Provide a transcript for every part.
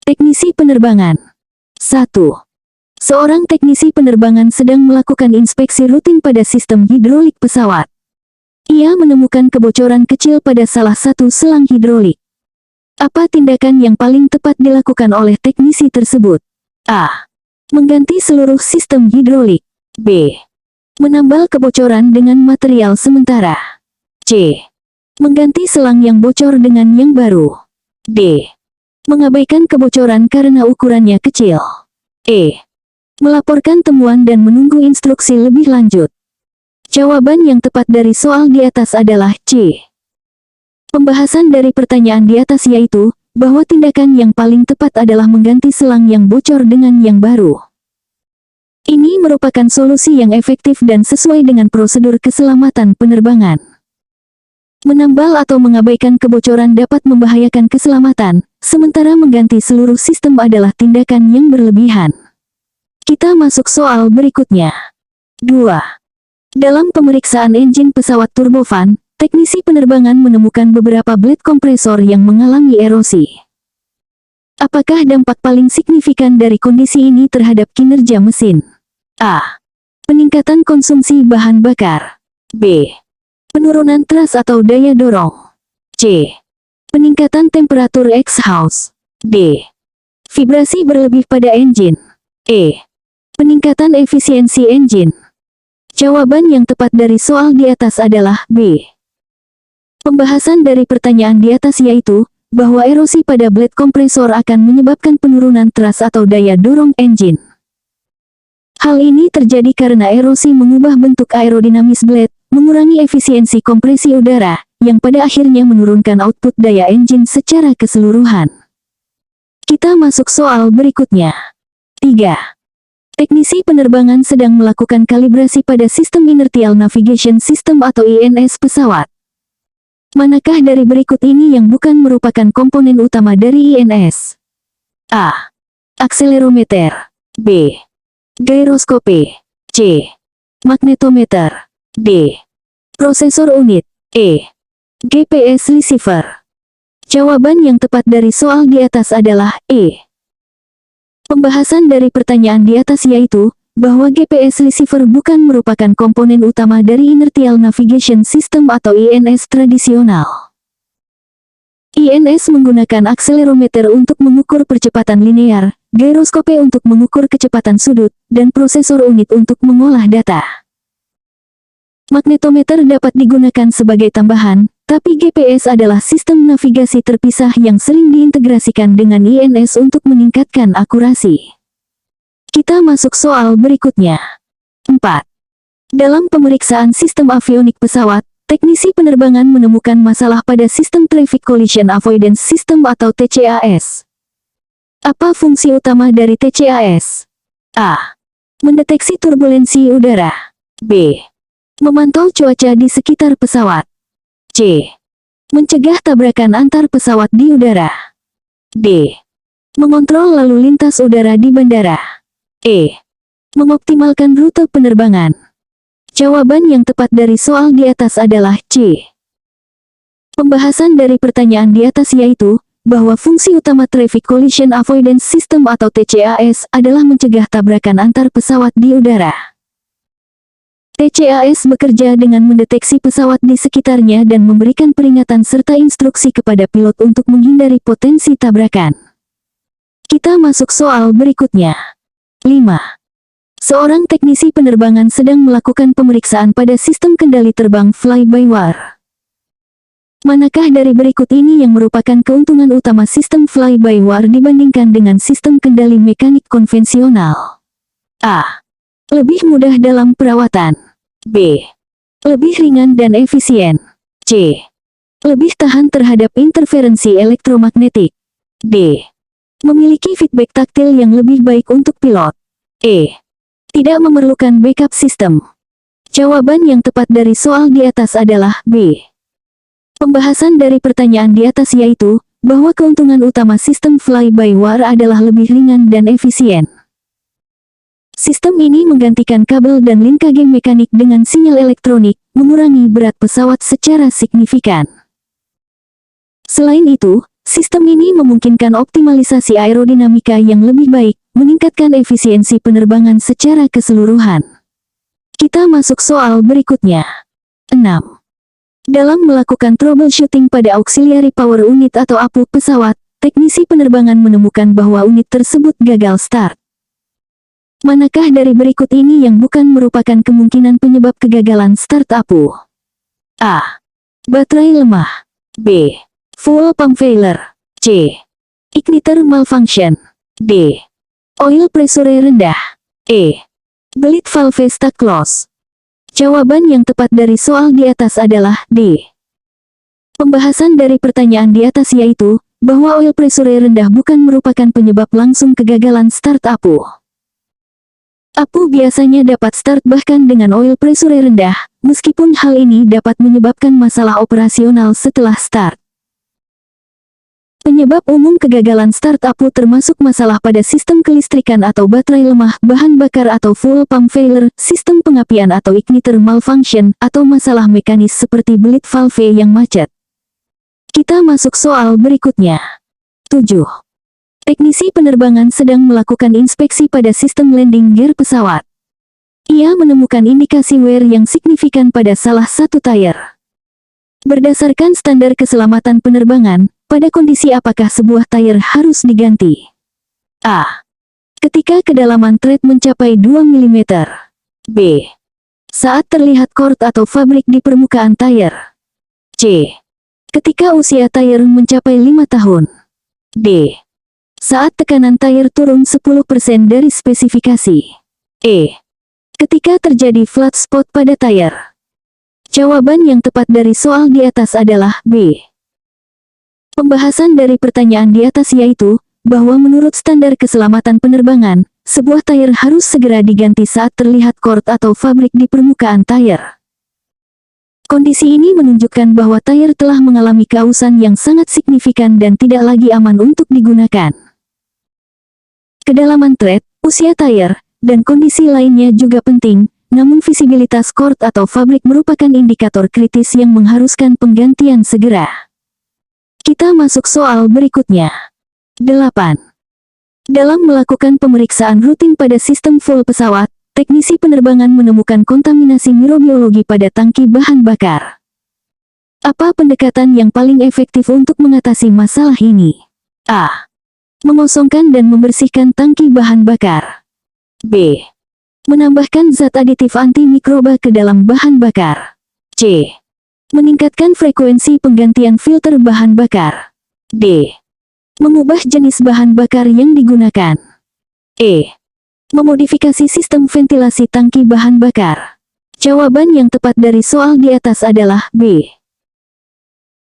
Teknisi penerbangan. 1. Seorang teknisi penerbangan sedang melakukan inspeksi rutin pada sistem hidrolik pesawat. Ia menemukan kebocoran kecil pada salah satu selang hidrolik. Apa tindakan yang paling tepat dilakukan oleh teknisi tersebut? A. Mengganti seluruh sistem hidrolik. B. Menambal kebocoran dengan material sementara. C. Mengganti selang yang bocor dengan yang baru. D. Mengabaikan kebocoran karena ukurannya kecil. E. Melaporkan temuan dan menunggu instruksi lebih lanjut. Jawaban yang tepat dari soal di atas adalah C. Pembahasan dari pertanyaan di atas yaitu, bahwa tindakan yang paling tepat adalah mengganti selang yang bocor dengan yang baru. Ini merupakan solusi yang efektif dan sesuai dengan prosedur keselamatan penerbangan. Menambal atau mengabaikan kebocoran dapat membahayakan keselamatan, sementara mengganti seluruh sistem adalah tindakan yang berlebihan. Kita masuk soal berikutnya. 2. Dalam pemeriksaan engine pesawat turbofan, teknisi penerbangan menemukan beberapa blade kompresor yang mengalami erosi. Apakah dampak paling signifikan dari kondisi ini terhadap kinerja mesin? A. Peningkatan konsumsi bahan bakar. B. Penurunan thrust atau daya dorong. C. Peningkatan temperatur exhaust. D. Vibrasi berlebih pada engine. E. Peningkatan efisiensi engine. Jawaban yang tepat dari soal di atas adalah B. Pembahasan dari pertanyaan di atas yaitu, bahwa erosi pada blade kompresor akan menyebabkan penurunan thrust atau daya dorong engine. Hal ini terjadi karena erosi mengubah bentuk aerodinamis blade, mengurangi efisiensi kompresi udara, yang pada akhirnya menurunkan output daya engine secara keseluruhan. Kita masuk soal berikutnya. 3. Teknisi penerbangan sedang melakukan kalibrasi pada sistem Inertial Navigation System atau INS pesawat. Manakah dari berikut ini yang bukan merupakan komponen utama dari INS? A. Akselerometer. B. Gairoskope. C. Magnetometer. D. Prosesor unit. E. GPS receiver. Jawaban yang tepat dari soal di atas adalah E. Pembahasan dari pertanyaan di atas yaitu, bahwa GPS receiver bukan merupakan komponen utama dari Inertial Navigation System atau INS tradisional. INS menggunakan akselerometer untuk mengukur percepatan linear, gairoskope untuk mengukur kecepatan sudut, dan prosesor unit untuk mengolah data. Magnetometer dapat digunakan sebagai tambahan, tapi GPS adalah sistem navigasi terpisah yang sering diintegrasikan dengan INS untuk meningkatkan akurasi. Kita masuk soal berikutnya. 4. Dalam pemeriksaan sistem avionik pesawat, teknisi penerbangan menemukan masalah pada sistem Traffic Collision Avoidance System atau TCAS. Apa fungsi utama dari TCAS? A. Mendeteksi turbulensi udara. B. Memantau cuaca di sekitar pesawat. C. Mencegah tabrakan antar pesawat di udara. D. Mengontrol lalu lintas udara di bandara. E. Mengoptimalkan rute penerbangan. Jawaban yang tepat dari soal di atas adalah C. Pembahasan dari pertanyaan di atas yaitu, bahwa fungsi utama Traffic Collision Avoidance System atau TCAS adalah mencegah tabrakan antar pesawat di udara. TCAS bekerja dengan mendeteksi pesawat di sekitarnya dan memberikan peringatan serta instruksi kepada pilot untuk menghindari potensi tabrakan. Kita masuk soal berikutnya. 5. Seorang teknisi penerbangan sedang melakukan pemeriksaan pada sistem kendali terbang fly-by-wire. Manakah dari berikut ini yang merupakan keuntungan utama sistem fly-by-wire dibandingkan dengan sistem kendali mekanik konvensional? A. Lebih mudah dalam perawatan. B. Lebih ringan dan efisien. C. Lebih tahan terhadap interferensi elektromagnetik. D. Memiliki feedback taktil yang lebih baik untuk pilot. E. Tidak memerlukan backup sistem. Jawaban yang tepat dari soal di atas adalah B. Pembahasan dari pertanyaan di atas yaitu, bahwa keuntungan utama sistem fly-by-wire adalah lebih ringan dan efisien. Sistem ini menggantikan kabel dan linkage mekanik dengan sinyal elektronik, mengurangi berat pesawat secara signifikan. Selain itu, Sistem ini memungkinkan optimalisasi aerodinamika yang lebih baik, meningkatkan efisiensi penerbangan secara keseluruhan. Kita masuk soal berikutnya. 6. Dalam melakukan troubleshooting pada auxiliary power unit atau APU pesawat, teknisi penerbangan menemukan bahwa unit tersebut gagal start. Manakah dari berikut ini yang bukan merupakan kemungkinan penyebab kegagalan start APU? A. Baterai lemah. B. Fuel pump failure. C. Igniter malfunction. D. Oil pressure rendah. E. Bleed valve stuck close. Jawaban yang tepat dari soal di atas adalah D. Pembahasan dari pertanyaan di atas yaitu, bahwa oil pressure rendah bukan merupakan penyebab langsung kegagalan start APU. APU biasanya dapat start bahkan dengan oil pressure rendah, meskipun hal ini dapat menyebabkan masalah operasional setelah start. Penyebab umum kegagalan start APU termasuk masalah pada sistem kelistrikan atau baterai lemah, bahan bakar atau fuel pump failure, sistem pengapian atau igniter malfunction, atau masalah mekanis seperti bleed valve yang macet. Kita masuk soal berikutnya. 7. Teknisi penerbangan sedang melakukan inspeksi pada sistem landing gear pesawat. Ia menemukan indikasi wear yang signifikan pada salah satu tire. Berdasarkan standar keselamatan penerbangan, pada kondisi apakah sebuah tire harus diganti? A. Ketika kedalaman tread mencapai 2 mm. B. Saat terlihat cord atau fabrik di permukaan tire. C. Ketika usia tire mencapai 5 tahun. D. Saat tekanan tire turun 10% dari spesifikasi. E. Ketika terjadi flat spot pada tire. Jawaban yang tepat dari soal di atas adalah B. Pembahasan dari pertanyaan di atas yaitu, bahwa menurut standar keselamatan penerbangan, sebuah tire harus segera diganti saat terlihat cord atau fabrik di permukaan tire. Kondisi ini menunjukkan bahwa tire telah mengalami keausan yang sangat signifikan dan tidak lagi aman untuk digunakan. Kedalaman tread, usia tire, dan kondisi lainnya juga penting, namun visibilitas cord atau fabrik merupakan indikator kritis yang mengharuskan penggantian segera. Kita masuk soal berikutnya. 8. Dalam melakukan pemeriksaan rutin pada sistem fuel pesawat, teknisi penerbangan menemukan kontaminasi mikrobiologi pada tangki bahan bakar. Apa pendekatan yang paling efektif untuk mengatasi masalah ini? A. Mengosongkan dan membersihkan tangki bahan bakar. B. Menambahkan zat aditif antimikroba ke dalam bahan bakar. C. Meningkatkan frekuensi penggantian filter bahan bakar. D. Mengubah jenis bahan bakar yang digunakan. E. Memodifikasi sistem ventilasi tangki bahan bakar. Jawaban yang tepat dari soal di atas adalah B.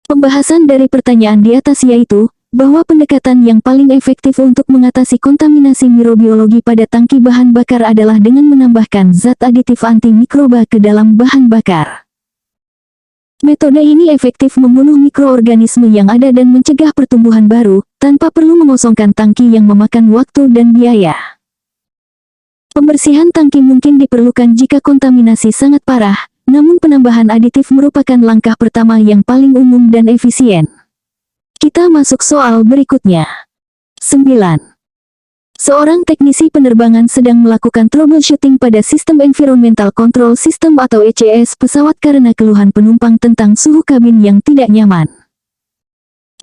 Pembahasan dari pertanyaan di atas yaitu, bahwa pendekatan yang paling efektif untuk mengatasi kontaminasi mikrobiologi pada tangki bahan bakar adalah dengan menambahkan zat aditif antimikroba ke dalam bahan bakar. Metode ini efektif membunuh mikroorganisme yang ada dan mencegah pertumbuhan baru, tanpa perlu mengosongkan tangki yang memakan waktu dan biaya. Pembersihan tangki mungkin diperlukan jika kontaminasi sangat parah, namun penambahan aditif merupakan langkah pertama yang paling umum dan efisien. Kita masuk soal berikutnya. 9. Seorang teknisi penerbangan sedang melakukan troubleshooting pada sistem Environmental Control System atau ECS pesawat karena keluhan penumpang tentang suhu kabin yang tidak nyaman.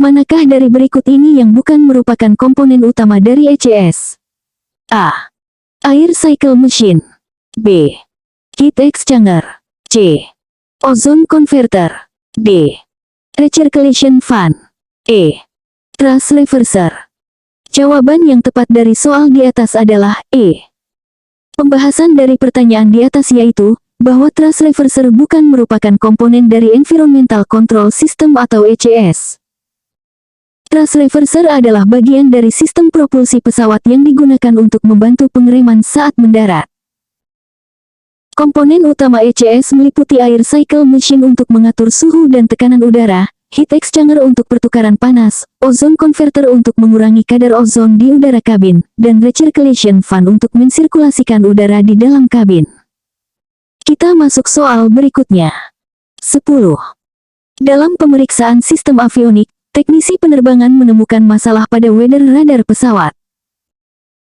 Manakah dari berikut ini yang bukan merupakan komponen utama dari ECS? A. Air Cycle Machine. B. Heat Exchanger. C. Ozone Converter. D. Recirculation Fan. E. Thrust Reverser. Jawaban yang tepat dari soal di atas adalah E. Pembahasan dari pertanyaan di atas yaitu, bahwa thrust reverser bukan merupakan komponen dari Environmental Control System atau ECS. Thrust reverser adalah bagian dari sistem propulsi pesawat yang digunakan untuk membantu pengereman saat mendarat. Komponen utama ECS meliputi air cycle machine untuk mengatur suhu dan tekanan udara, heat exchanger untuk pertukaran panas, ozone converter untuk mengurangi kadar ozon di udara kabin, dan recirculation fan untuk mensirkulasikan udara di dalam kabin. Kita masuk soal berikutnya. 10. Dalam pemeriksaan sistem avionik, Teknisi penerbangan menemukan masalah pada weather radar pesawat.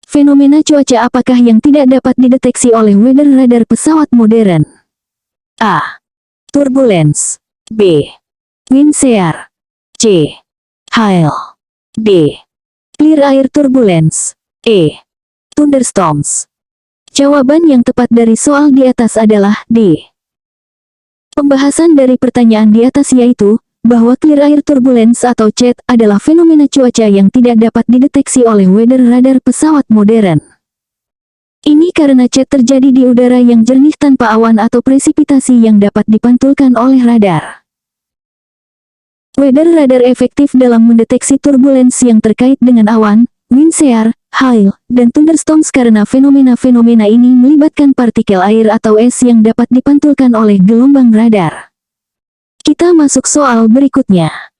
Fenomena cuaca apakah yang tidak dapat dideteksi oleh weather radar pesawat modern? A. Turbulence. B. Wind shear. C. Hail. D. Clear air turbulence. E. Thunderstorms. Jawaban yang tepat dari soal di atas adalah D. Pembahasan dari pertanyaan di atas yaitu, bahwa clear air turbulence atau CAT adalah fenomena cuaca yang tidak dapat dideteksi oleh weather radar pesawat modern. Ini karena CAT terjadi di udara yang jernih tanpa awan atau presipitasi yang dapat dipantulkan oleh radar. Weather radar efektif dalam mendeteksi turbulensi yang terkait dengan awan, wind shear, hail, dan thunderstorms karena fenomena-fenomena ini melibatkan partikel air atau es yang dapat dipantulkan oleh gelombang radar. Kita masuk soal berikutnya.